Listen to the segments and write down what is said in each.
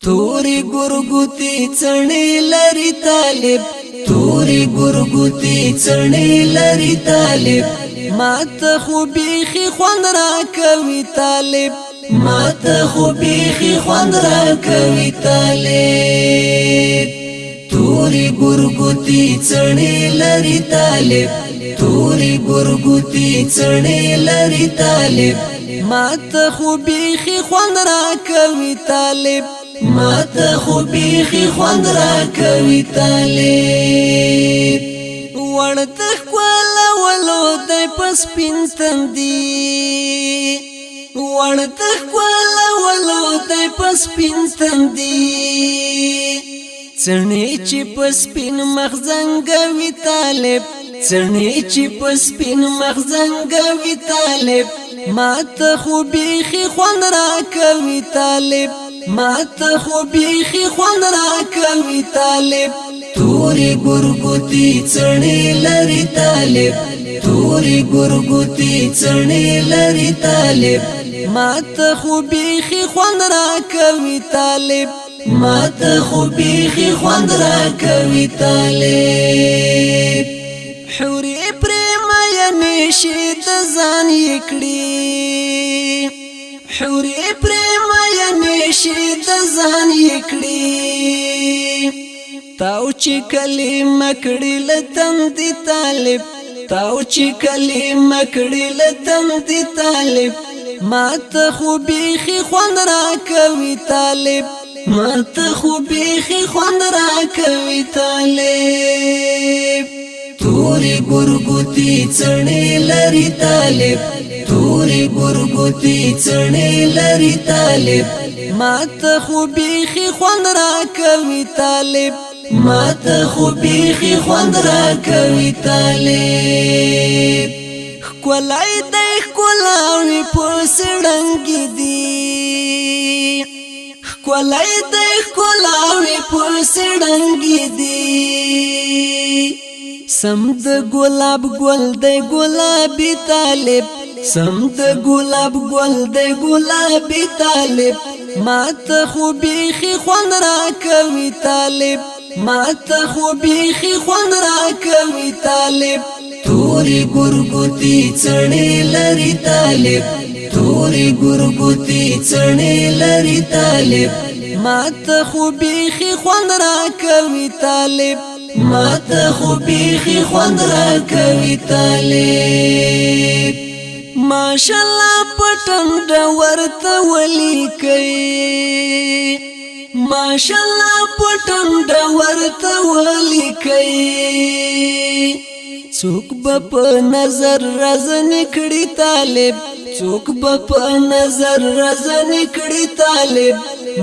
توري ګورګوتي څڼې لري طالب توري ګورګوتي څڼې لري طالب ماته خو بیخي خوند را کوي طالب ماته خو بیخي خوند را کوي طالب توري ګورګوتي څڼې لري طالب توري ګورګوتي څڼې لري طالب ماته خو بیخي خوند را کوي طالب ماته خو بیخي خوند را کوي طالب ورته کولا ولو د پس پینتندي ورته کولا ولو د پس پینتندي څڼې چې پس پین مخزنګوي طالب څڼې چې پس پین مخزنګوي طالب ماته خو بیخي خوند را کوي طالب ماته خو بیخي خوند را کوي طالب توري ګورګوتي څڼې لري طالب توري ګورګوتي څڼې لري طالب ماته خو بیخي خوند را کوي طالب ماته خو بیخي خوند را کوي طالب حوري پرېم یې شي د ځان یکړي حوري پرېم یې شي د ځان یکړي تاو چې کلمه کړي لتندي طالب تاو چې کلمه کړي لتندي طالب ماته خو بیخي خوند را کوي طالب ماته خو بیخي خوند را کوي طالب توري ګورګوتي څڼې لري طالب توري ګورګوتي څڼې لري طالب ماته خو بیخي خوند را کوي طالب ماته خو بیخي خوند را کوي طالب ښکلی دی ښکلاوي په سړنګې دي ښکلی دی ښکلاوي په سړنګې دي سم د ګلاب ګل دی ګلابي طالب سم د ګلاب ګل دی ګلابي طالب ماته خو بیخي خوند را کوي طالب ماته خو بیخي خوند را کوي طالب توري ګورګوتي څڼې لري طالب توري ګورګوتي څڼې لري طالب ماته خو بیخي خوند را کوي طالب ماته خو بیخي خوند را کوي طالب ماشالله پټم ورته ولیکي ماشالله پټم ورته ولیکي څوک به په نظر رزن کړي طالب څوک به په نظر رزن کړي طالب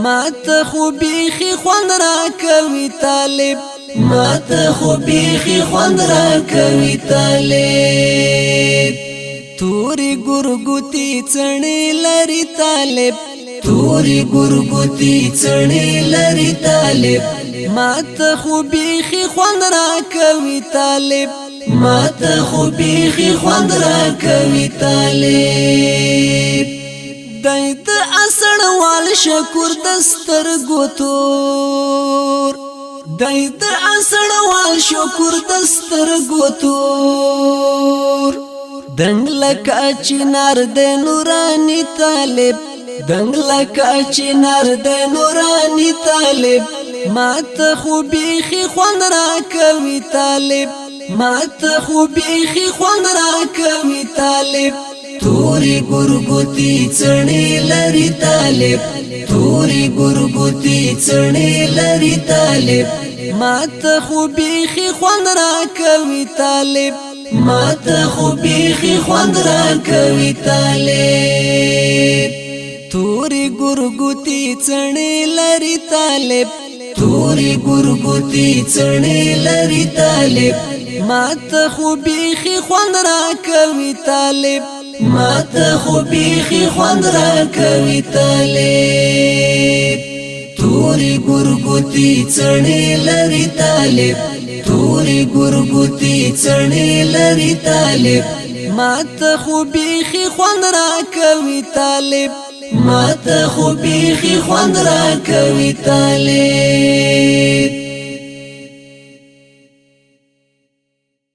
ماته خو بیخي خوند را کوي طالب ماته خو بیخي خوند را کوي طالب توري ګورګوتي څڼې لري طالب توري ګورګوتي څڼې لري طالب ماته خو بیخي خوند را کوي طالب ماته خو بیخي خوند را کوي طالب دای د اسړوال شکر دستر ګوتور دای د اسړوال شکر دستر ګوتور دنګ لکه چنار د نورانی طالب دنګ لکه چنار د نورانی طالب ماته خو بیخي خوند را کوي طالب ماته خو بیخي خوند را کوي طالب توري ګورګوتي څڼې لري طالب توري ګورګوتي څڼې لري طالب ماته خو بیخي خوند را کوي طالب ماته خو بیخي خوند را کوي طالب توري ګورګوتي څڼې لري طالب توري ګورګوتي څڼې لري طالب ماته خو بیخي خوند را کوي طالب ماته خو بیخي خوند را کوي طالب توري ګورګوتي څڼې لري طالب توري ګورګوتي څڼې لري طالب ماته خو بیخي خوند را کوي طالب ما ته خو بیخي خوند را کوي طالب